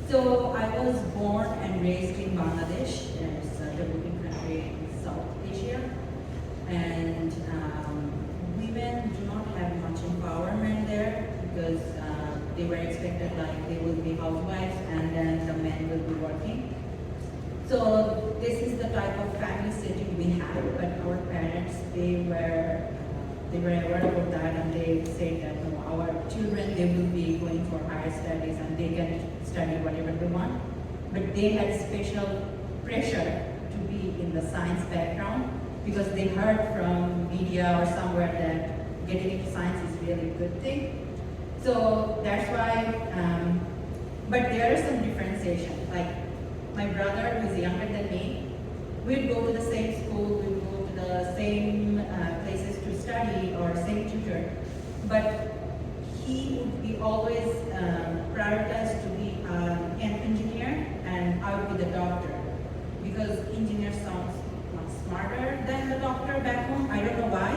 So I was born and raised in Bangladesh. It's a developing country in South Asia. And women do not have much empowerment there because they were expected like they will be housewives and then the men will be working. So this is the type of family setting we have, but our parents, they were aware about that and they said that no, our children, they will be going for higher studies and they can study whatever they want. But they had special pressure to be in the science background because they heard from media or somewhere that getting into science is really a good thing. So that's why, but there is some differentiation. Like my brother, who is younger than me, we'd go to the same school, we'd go to the same places to study or same tutor, but he would be always prioritized to be an engineer and I would be the doctor because engineer sounds much smarter than the doctor back home. I don't know why,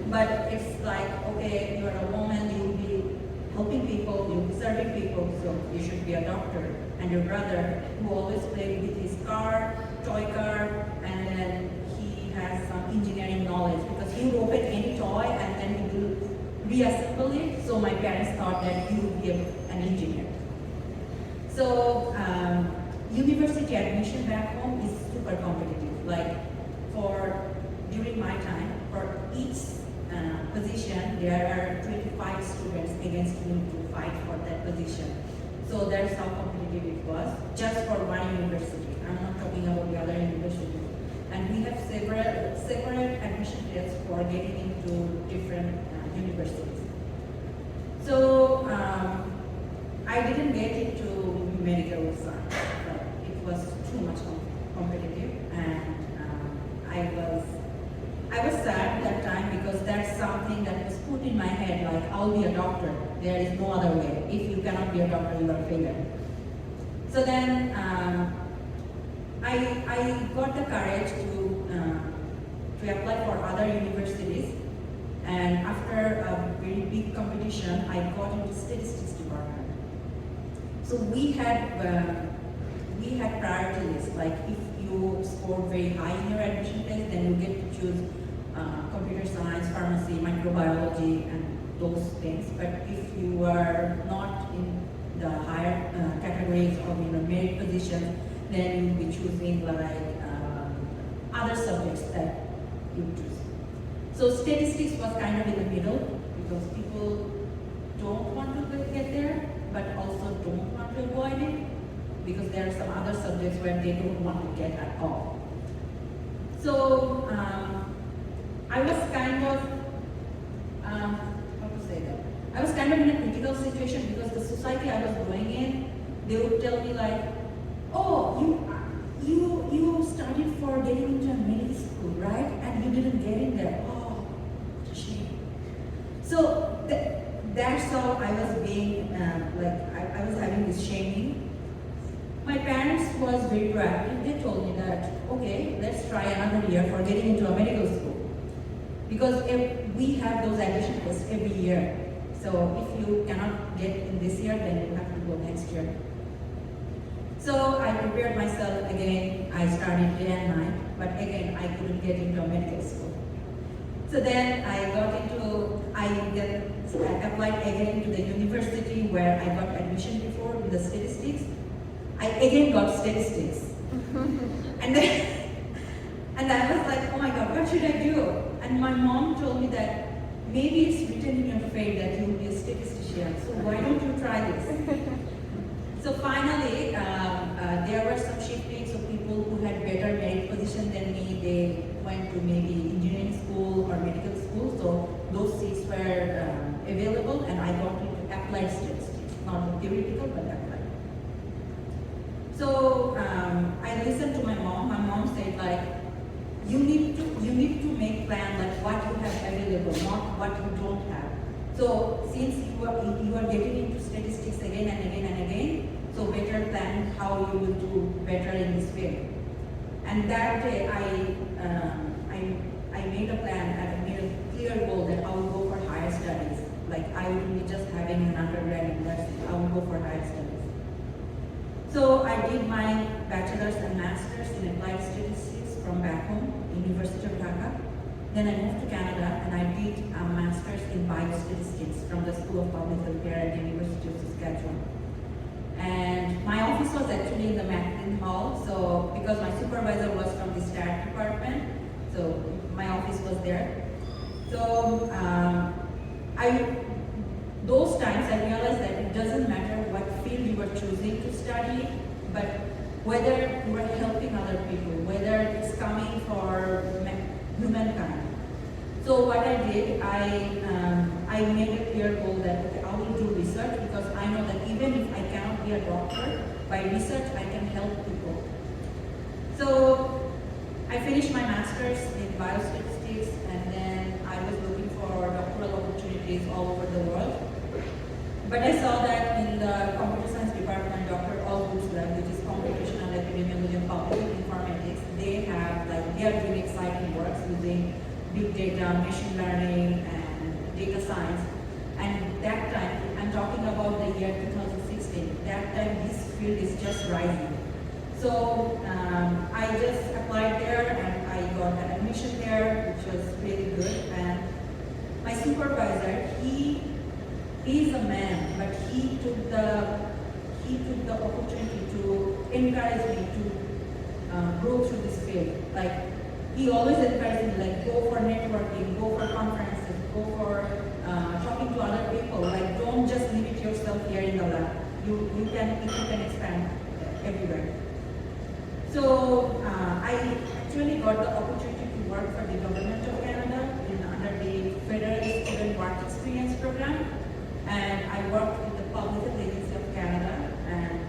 but it's like, okay, you're a woman, you'll be helping people, you'll be serving people, so you should be a doctor. And your brother, who always played with his car, toy car, and then he has some engineering knowledge because he would open any toy and then he will reassemble it. So my parents thought that he would be an engineer. So university admission back home is super competitive. Like during my time, for each position, there are 25 students against me to fight for that position. So that's how competitive it was, just for one university. I'm not talking about the other universities. And we have separate admission tests for getting into different universities. So I didn't get into medical science, but it was too much competitive, and I was sad that time because that's something that was put in my head, like I'll be a doctor. There is no other way. If you cannot be a doctor, you are a failure. So then I got the courage to apply for other universities, and after a very big competition, I got into statistics department. So we had priority lists, like if you scored very high in your admission test, then you get to choose computer science, pharmacy, microbiology, and those things. But if you are not in the higher categories of merit positions, then you'll be choosing like other subjects that you choose. So statistics was kind of in the middle because people don't want to get there, but also don't want to avoid it because there are some other subjects where they don't want to get at all. So I was kind of, how to say that? I was kind of in a critical situation because the society I was going in, they would tell me like, oh, you studied for getting into a medical school, right? And you didn't get in there. Oh, what a shame. So that's how I was being, I was having this shaming. My parents was very proactive. They told me that, okay, let's try another year for getting into a medical school. Because if we have those admission tests every year. So if you cannot get in this year, then you have to go next year. So I prepared myself again. I started day and night, but again, I couldn't get into a medical school. So then I applied again to the university where I got admission before with the statistics. I again got statistics. And I was like, oh my God, what should I do? And my mom told me that maybe it's written in your fate that you will be a statistician, so why don't you try this? So finally, there were some shifting, so people who had better merit position than me, they went to maybe engineering school or medical school, so those seats were available, and I got into applied statistics, not theoretical, but applied. So I listened to my mom. My mom said like, you need to make plan like what you have available, not what you don't have. So since you are getting into statistics again and again and again, so better plan how you will do better in this field. And that day I made a plan and I made a clear goal that I will go for higher studies. Like I will be just having an undergrad university. I will go for higher studies. I did my bachelor's and master's in applied statistics from back home, University of Dhaka. Then I moved to Canada and I did a master's in biostatistics from the School of Public Health Care at the University of Saskatchewan. And my office was actually in the Maclean Hall, so because my supervisor was from the stat department, so my office was there. So those times I realized that it doesn't matter what field you were choosing to study, but whether you were helping other people, whether it's coming for humankind. So what I did, I made a clear goal that okay, I will do research because I know that even if I cannot be a doctor, by research I can help people. So I finished my master's in biostatistics and then I was looking for doctoral opportunities all over the world. But I saw that in the computer science department, Dr. Allwood's lab, which is computational epidemiology and public informatics, they are doing exciting works using big data, machine learning, and data science. And that time, I'm talking about the year 2016, that time this field is just rising. So I just applied there and I got an admission there, which was really good. And my supervisor, he is a man, but he took the opportunity to encourage me to grow through this field. Like he always encouraged me, like go for networking, go for conferences, go for talking to other people. Like don't just limit yourself here in the lab. You can expand everywhere. So I actually got the opportunity to work for the government of Canada under the Federal Student Work Experience Program. And I worked with the Public Health Agency of Canada and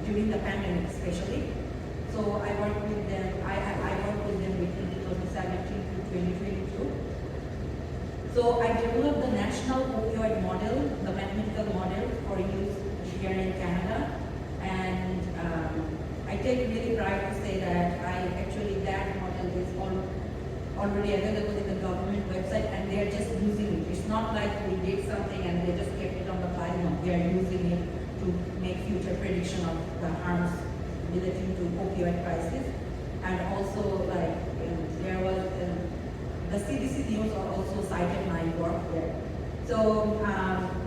during the pandemic especially. So I worked with them, I worked with them between 2017 to 2022. So I developed the national opioid model, the mathematical model for use here in Canada. And I take really pride to say that that model is already available in the government website and they are just using it. It's not like we did something and they just kept it on the file. No, they are using it to make future prediction of the harms relating to opioid crisis. And also there was, the CDC news also cited my work there. So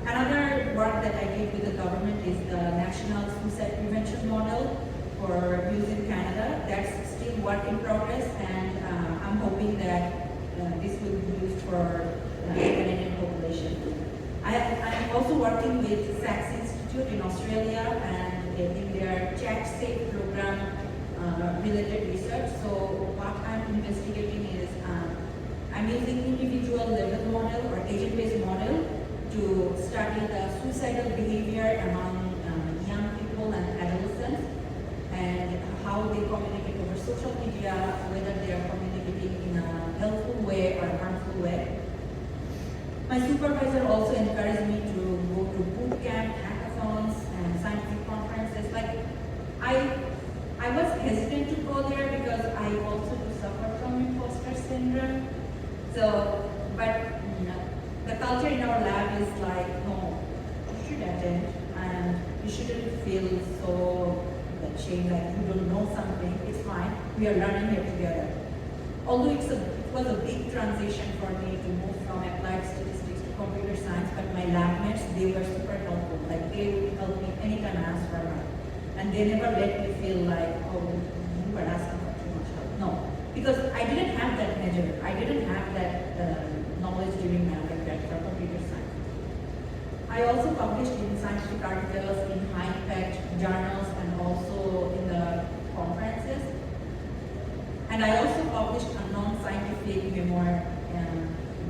another work that I did with the government is the National Suicide Prevention Model for use in Canada. That's still work in progress and I'm hoping that this will be used for the Canadian population. I'm also working with Sax Institute in Australia and in their Chat Safe program related research. So what I'm investigating is I'm using individual level model or agent-based model to study the suicidal behavior among young people and adolescents and how they communicate over social media, whether they are communicating in a helpful way or a harmful way. My supervisor also encouraged me to go to boot camp, hackathons, and scientific conferences. Like I was hesitant to go there because I also do suffer from imposter syndrome. So, but the culture in our lab is like, no, you should attend and you shouldn't feel so shame like you don't know something. It's fine. We are learning here together. Although it was a big transition for me to move from applied statistics to computer science, but my lab mates, they were super helpful. Like they would help me anytime I asked for help. And they never let me feel like, oh, you were asking for too much help. No, because I didn't have that measure. I didn't have that knowledge during my undergrad for computer science. I also published in scientific articles in high-impact journals and also in the conferences. And I also published a non-scientific memoir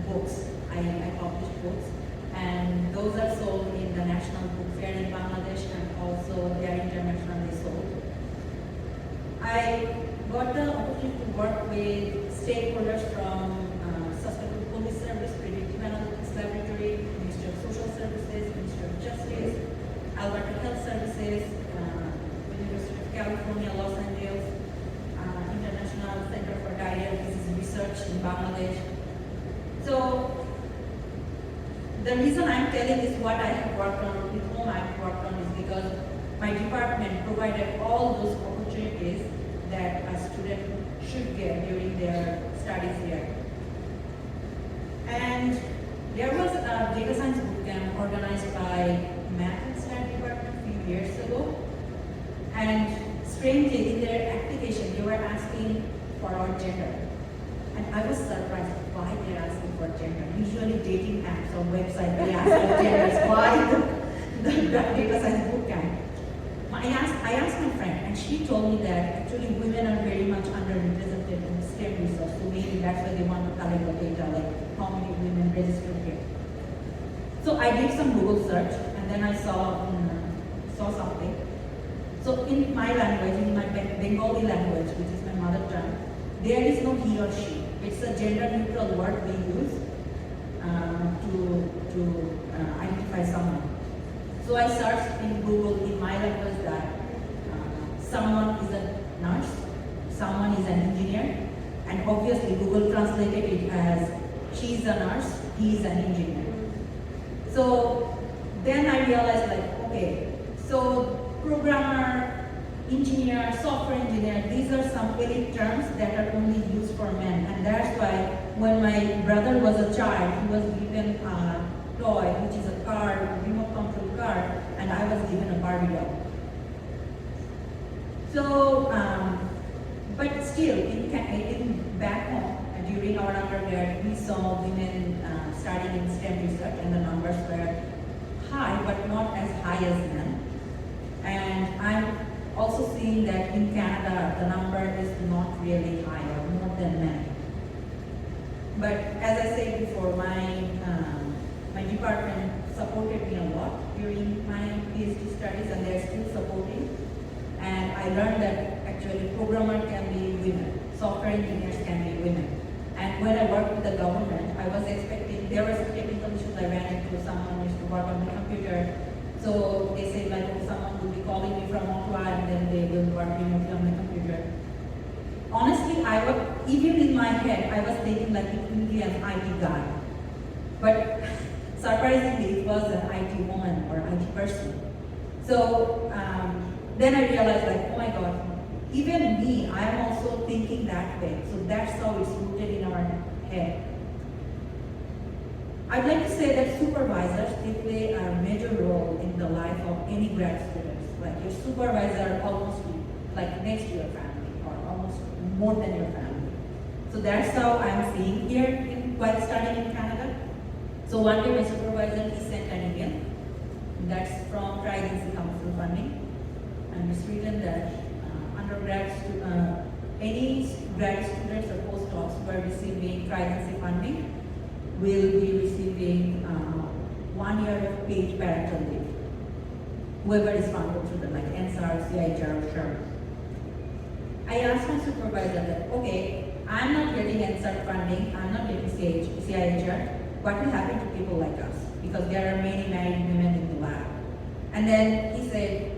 books. I published books, and those are sold in the National Book Fair in Bangladesh, and also they are internationally sold. I got the opportunity to work with stakeholders from Saskatchewan Police Service, Predictive Analytics Laboratory, Ministry of Social Services, Ministry of Justice, Alberta Health Services, University of California, Los Angeles, International Center for Diarrheal Disease Research in Bangladesh. So the reason I'm telling is what I have worked on, with whom I've worked on, is because my department provided all those opportunities that a student should get during their studies here. And there was a data science bootcamp organized by Math and Stat department a few years ago. And strangely, in their application, they were asking for our gender. And I was surprised why they're asking for gender. Usually dating apps or websites, they ask for genders. Why the data science bootcamp? I asked my friend, and she told me that actually women are very much underrepresented in STEM research, so maybe that's why they want to collect the data, like how many women registered here. So I did some Google search, and then I saw something. So in my language, in my Bengali language, which is my mother tongue, there is no he or she. It's a gender-neutral word we use to identify someone. So I searched in Google in my language that someone is a nurse, someone is an engineer, and obviously Google translated it as she is a nurse, he is an engineer. So then I realized like, okay, so programmer, engineer, software engineer, these are some elite terms that are only used for men. And that's why when my brother was a child, he was given a toy, which is a car, remote control car, and I was given a Barbie doll. So, but still, in back home, during our undergrad, we saw women studying in STEM research, and the numbers were high, but not as high as men. And I'm also seeing that in Canada, the number is not really high or more than men. But as I said before, my department supported me a lot during my PhD studies, and they're still supporting. And I learned that actually programmers can be women, software engineers can be women. And when I worked with the government, I was expecting, there were some technical issues I ran into, someone used to work on the computer. So they said like, oh, someone will be calling me from Ottawa and then they will work remotely on the computer. Honestly, even in my head, I was thinking like it will be an IT guy. But surprisingly, it was an IT woman or IT person. So then I realized like, oh my God, even me, I am also thinking that way. So that's how it's rooted in our head. I'd like to say that supervisors, they play a major role in the life of any grad students. Like your supervisor almost like next to your family or almost more than your family. So that's how I'm seeing here while studying in Canada. So one day my supervisor, he sent an email. That's from Presidency Council funding. And it's written that any grad students or postdocs who are receiving Presidency funding will be receiving 1 year of paid parental leave. Whoever is funded through them, like NSAR, CIHR, or SHRM. I asked my supervisor that, okay, I'm not getting NSAR funding, I'm not getting CIHR, what will happen to people like us? Because there are many married women in the lab. And then he said,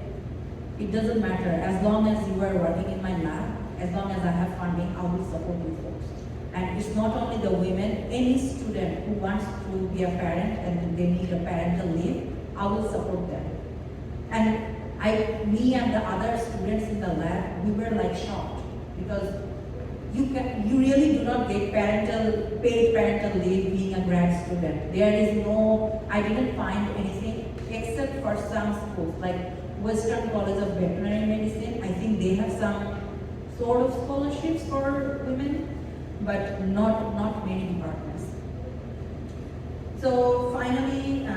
it doesn't matter, as long as you are working in my lab, as long as I have funding, I will support you folks. And it's not only the women, any student who wants to be a parent and they need a parental leave, I will support them. And me and the other students in the lab, we were like shocked because you really do not get paid parental leave being a grad student. There is no, I didn't find anything except for some schools like Western College of Veterinary Medicine. I think they have some sort of scholarships for women, but not many departments. So finally,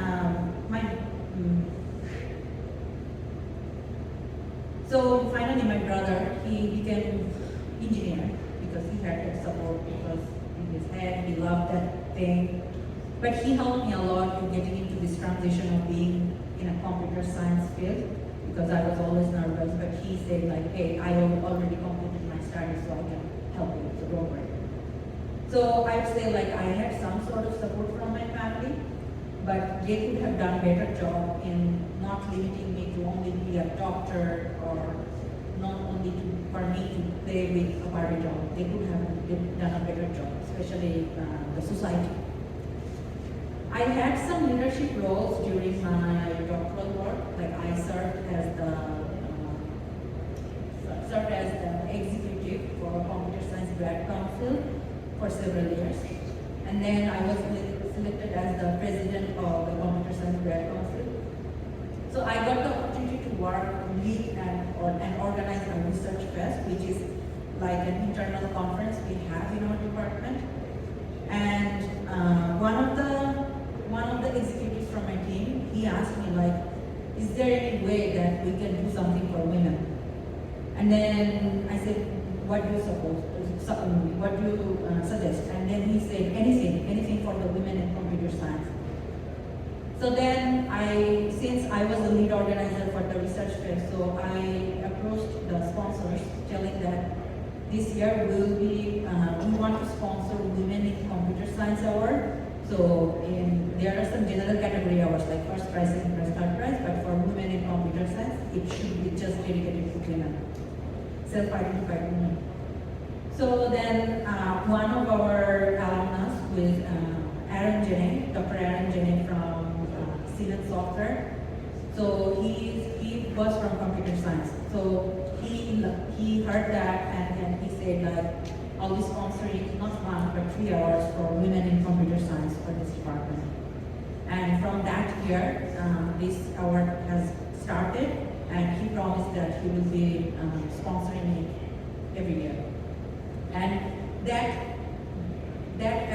my brother, he became engineer because he had that support because in his head, he loved that thing. But he helped me a lot in getting into this transition of being in a computer science field because I was always nervous, but he said like, hey, I already completed my studies so I can help you, so don't worry. So I would say like I had some sort of support from my family, but they could have done a better job in not limiting me to only be a doctor or not only for me to play with a Barbie doll. They could have done a better job, especially the society. I had some leadership roles during my doctoral work, like I served as the for several years. And then I was selected as the president of the Computer Science Grad Council. So I got the opportunity to work, lead and organize a research fest, which is like an internal conference we have in our department. And one of the executives from my team, he asked me like, is there any way that we can do something for women? And then I said, what do you suppose? What do you suggest? And then he said, anything for the women in computer science. So then since I was the lead organizer for the research fair, so I approached the sponsors telling that this year we want to sponsor Women in Computer Science Award. So there are some general category awards like first prize, second prize, third prize, but for Women in Computer Science, it should be just dedicated to women, self-identified women. So then one of our alumnus with Dr. Aaron Jene from Siemens Software. So he was from computer science. So he heard that and he said like, I'll be sponsoring not 1 but 3 hours for women in computer science for this department. And from that year, this award has started, and he promised that he will be sponsoring it every year. And that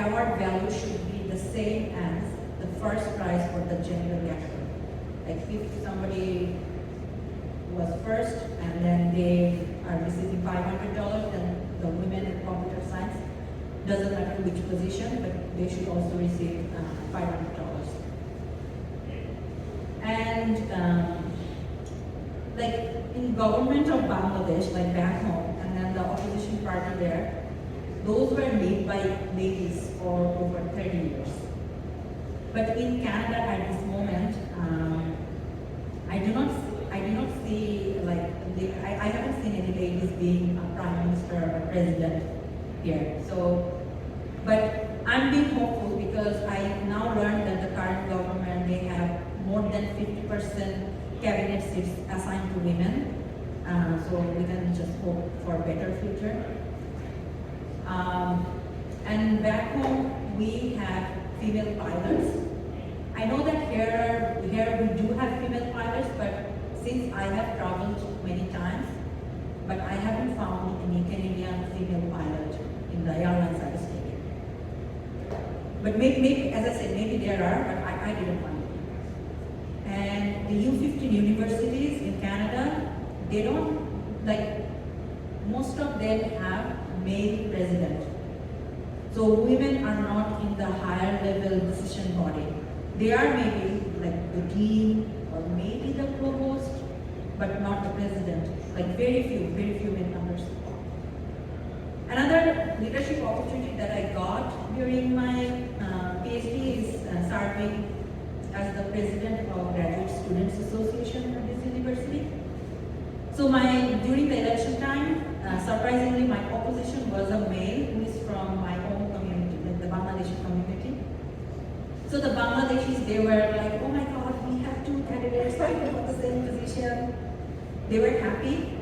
award value should be the same as the first prize for the general category. Like if somebody was first and then they are receiving $500, then the women in computer science, doesn't matter which position, but they should also receive $500. And like in government of Bangladesh, like back home, and then the opposition party there, those were made by ladies for over 30 years. But in Canada at this moment, I do not see like I haven't seen any ladies being a prime minister or president here. So, but I'm being hopeful because I now learned that the current government, they have more than 50% cabinet seats assigned to women. So we can just hope for a better future. And back home, we have female pilots. I know that here we do have female pilots, but since I have traveled many times, but I haven't found any Canadian female pilot in the airlines I was taking. But maybe, as I said, maybe there are, but I didn't find it. And the U15 universities in Canada, they don't, like, most of them have male president. So women are not in the higher level decision body. They are maybe like the dean or maybe the provost, but not the president. Like very few in numbers. Another leadership opportunity that I got during my PhD is serving as the president of Graduate Students Association at this university. So during the election time, surprisingly, my opposition was a male who is from my own community, like the Bangladeshi community. So the Bangladeshis, they were like, oh my God, we have 2 candidates fighting for the same position. They were happy.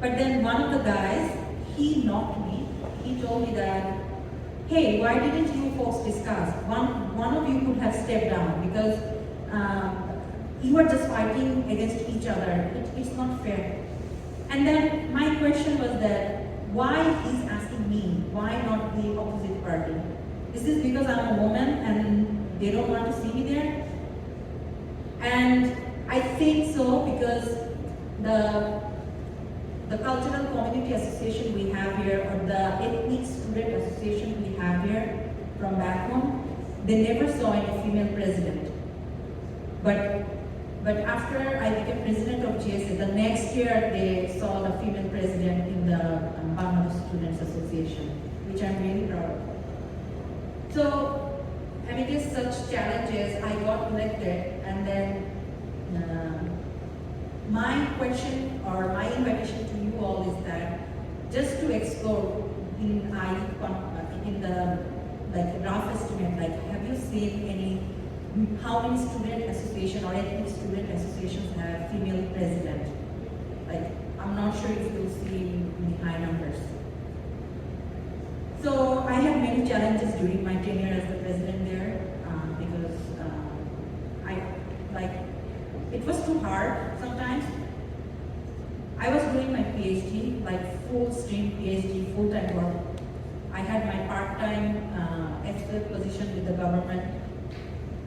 But then one of the guys, he knocked me. He told me that, hey, why didn't you folks discuss? One of you could have stepped down because you are just fighting against each other. It's not fair. And then my question was that, why he's asking me, why not the opposite party? Is this because I'm a woman and they don't want to see me there? And I think so because the cultural community association we have here, or the ethnic student association we have here from back home, they never saw any female president. But after I became president of GSA, the next year they saw the female president in the Bangladesh Students Association, which I'm really proud of. So, amidst such challenges, I got elected, and then my question or my invitation to you all is that just to explore in the like rough estimate, like have you seen how many student association or ethnic student associations have female president? Like I'm not sure if you'll see in high numbers. So I have many challenges during my tenure as the president there because it was too hard sometimes. I was doing my PhD, like full stream PhD, full-time work. I had my part-time expert position with the government.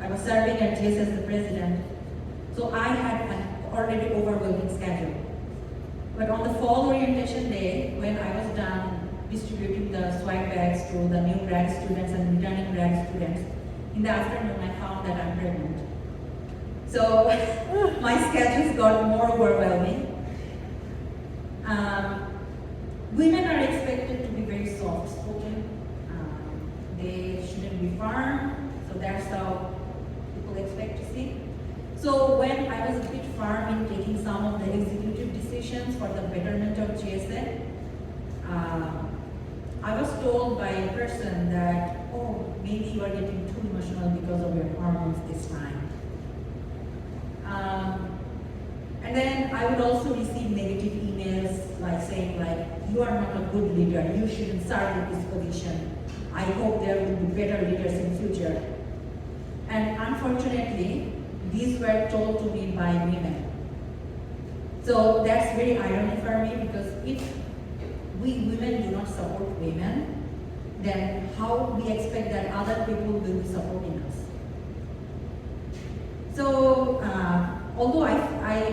I was serving at GS as the president. So I had an already overwhelming schedule. But on the fall orientation day, when I was done distributing the swag bags to the new grad students and returning grad students, in the afternoon I found that I'm pregnant. So my schedules got more overwhelming. Women are expected to be very soft-spoken. They shouldn't be firm, so that's how people expect to see. So when I was a bit firm in taking some of the executive decisions for the betterment of GSA, I was told by a person that, oh, maybe you are getting too emotional because of your hormones this time. And then I would also receive negative emails like saying like, you are not a good leader, you shouldn't serve in this position. I hope there will be better leaders in future. And unfortunately, these were told to me by women. So that's very ironic for me because if we women do not support women, then how we expect that other people will be supporting us. So although I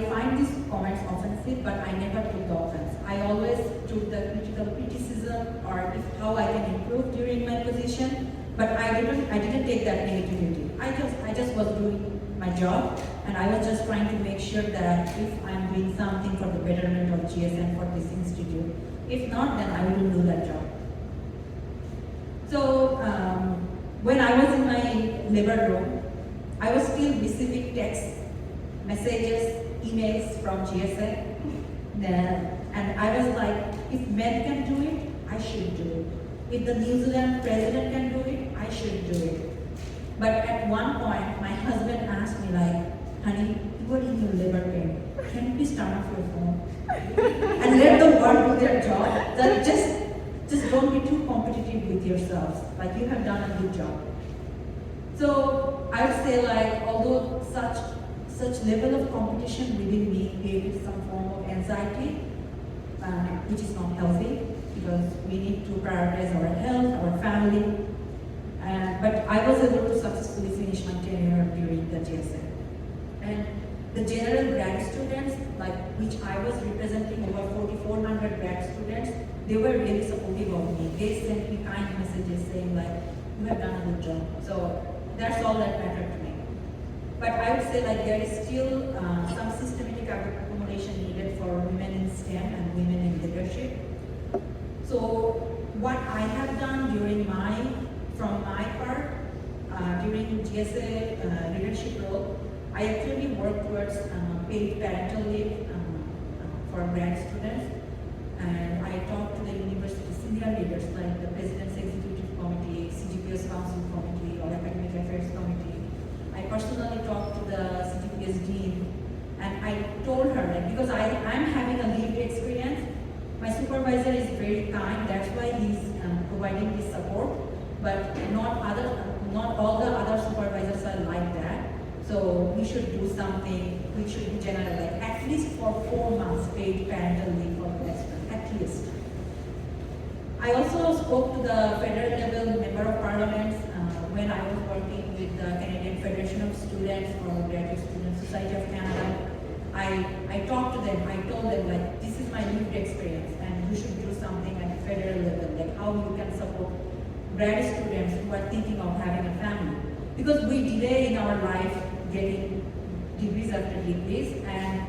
find these comments offensive, but I never took the offense. I always took the critical criticism or how I can improve during my position, but I didn't take that negativity. I just was doing my job, and I was just trying to make sure that if I'm doing something for the betterment of GSM for this institute, if not, then I wouldn't do that job. So when I was in my labor room, I was still receiving texts, messages, emails from GSA. And I was like, if men can do it, I should do it. If the New Zealand president can do it, I should do it. But at one point, my husband asked me like, honey, you are in your labor pain. Can you please turn off your phone? And let the world do their job. That just don't be too competitive with yourselves. Like you have done a good job. So I would say like, although such level of competition within me created some form of anxiety, which is not healthy because we need to prioritize our health, our family. But I was able to successfully finish my tenure during the GSA. And the general grad students, like which I was representing over 4,400 grad students, they were really supportive of me. They sent me kind messages saying like, you have done a good job. So that's all that mattered to me. But I would say like there is still some systematic accommodation needed for women in STEM and women in leadership. So what I have done from my part, during GSA leadership role, I actually work towards paid parental leave for grad students. And I talk to the university senior leaders like the President's Executive Committee, CGPS Council Committee, or Academic Affairs Committee. I personally talked to the CGPS Dean, and I told her, like, because I'm having a lived experience, my supervisor is very kind, that's why he's providing this support, but not all the other supervisors are like that. So we should do something, we should be general, like at least for 4 months paid parental leave for grad students, at least. I also spoke to the federal level member of parliaments when I was working with the Canadian Federation of Students or Graduate Student Society of Canada. I talked to them, I told them like, this is my lived experience and you should do something at the federal level, like how you can support grad students who are thinking of having a family. Because we delay in our life getting degrees after degrees, and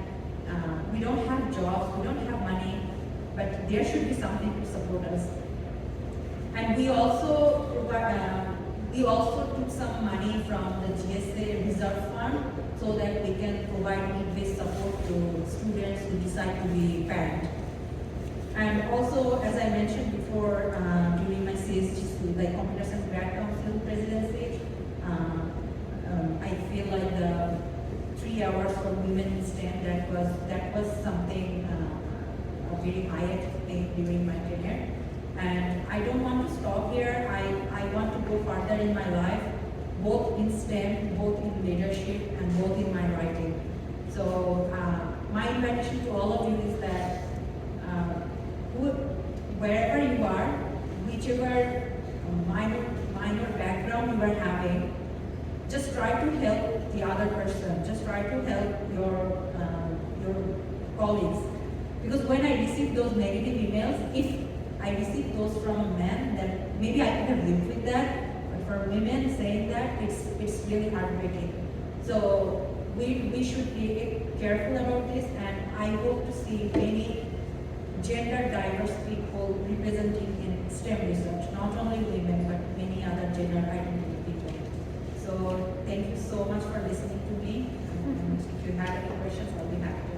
we don't have jobs, we don't have money, but there should be something to support us. And we also took some money from the GSA Reserve Fund so that we can provide need-based support to students who decide to be parent. And also, as I mentioned before, during my CSGC, like Computer Science Grad Council presidency, I feel like the 3 hours for women in STEM, that was something very high thing during my tenure. And I don't want to stop here. I want to go further in my life, both in STEM, both in leadership, and both in my writing. So my invitation to all of you is that wherever you are, whichever minor background you are having, just try to help the other person. Just try to help your colleagues. Because when I receive those negative emails, if I receive those from a man, then maybe I could have lived with that. But for women saying that, it's really heartbreaking. So we should be careful about this, and I hope to see many gender diverse people representing in STEM research, not only women, but many other gender identity people. So thank you so much for listening to me. And if you have any questions, I'll be happy to